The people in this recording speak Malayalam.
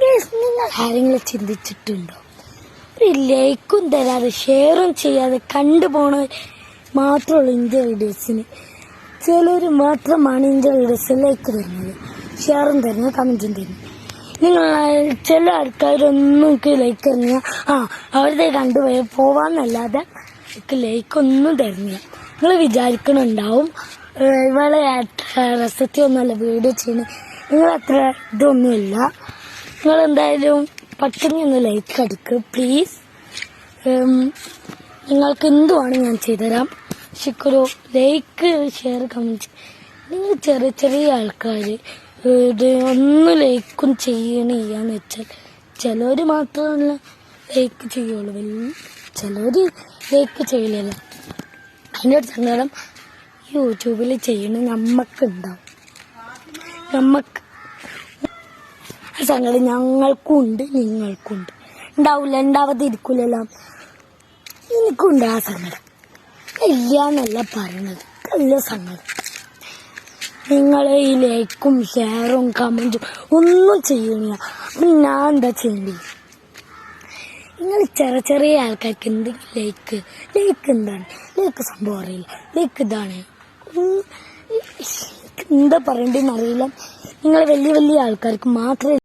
നിങ്ങൾ ആരെങ്കിലും ചിന്തിച്ചിട്ടുണ്ടോ? ഒരു ലൈക്കും തരാതെ ഷെയറും ചെയ്യാതെ കണ്ടുപോണ മാത്രമുള്ളൂ ഇന്ത്യ വീഡിയോസിന്. ചിലർ മാത്രമാണ് ഇന്ത്യ വീഡിയോസ് ലൈക്ക് തരുന്നത്, ഷെയറും തരുന്നത്, കമന്റും തരുന്നത്. നിങ്ങൾ ചില ആൾക്കാരൊന്നും ലൈക്ക് തരുന്നില്ല, അവരുടെ കണ്ടുപോയി പോവാന്നല്ലാതെ ലൈക്കൊന്നും തരുന്നില്ല. നിങ്ങൾ വിചാരിക്കണുണ്ടാവും ഇവളെ രസത്തിയൊന്നുമല്ല വീഡിയോ ചെയ്യുന്നത്, നിങ്ങൾ അത്ര ഇതൊന്നുമില്ല. നിങ്ങൾ എന്തായാലും പട്ടിണി ഒന്ന് ലൈക്ക് അടിക്കുക പ്ലീസ്. നിങ്ങൾക്ക് എന്തുവാണ് ഞാൻ ചെയ്തുതരാം, പക്ഷെ ഒരു ലൈക്ക് ഷെയർ കമന്റ്. നിങ്ങൾ ചെറിയ ചെറിയ ആൾക്കാർ ഒന്നും ലൈക്കും ചെയ്യണില്ലാന്ന് വെച്ചാൽ ചിലർ മാത്രമല്ല ലൈക്ക് ചെയ്യുള്ളൂ, ചിലർ ലൈക്ക് ചെയ്യില്ലല്ലോ. അതിൻ്റെ ഒരു സങ്കടം യൂട്യൂബിൽ ചെയ്യണ നമ്മക്കുണ്ടാവും. നമുക്ക് ആ സങ്കടം ഞങ്ങൾക്കും ഉണ്ട്, നിങ്ങൾക്കും ഉണ്ട്. ഉണ്ടാവില്ല, ഉണ്ടാവാതിരിക്കില്ലല്ലോ. എനിക്കുണ്ട് ആ സങ്കടം, ഇല്ലാന്നല്ല പറയണത്, നല്ല സങ്കടം. നിങ്ങൾ ഈ ലൈക്കും ഷെയറും കമന്റും ഒന്നും ചെയ്യണില്ല, അപ്പം ഞാൻ എന്താ ചെയ്യേണ്ടത്? നിങ്ങൾ ചെറിയ ചെറിയ ആൾക്കാർക്ക് എന്തെങ്കിലും ലൈക്ക് എന്താണ്? ലൈക്ക് സംഭവം അറിയില്ല, ലൈക്ക് ഇതാണ് എന്താ പറയണ്ടെന്ന് അറിയില്ല. നിങ്ങൾ വലിയ വലിയ ആൾക്കാർക്ക് മാത്രമേ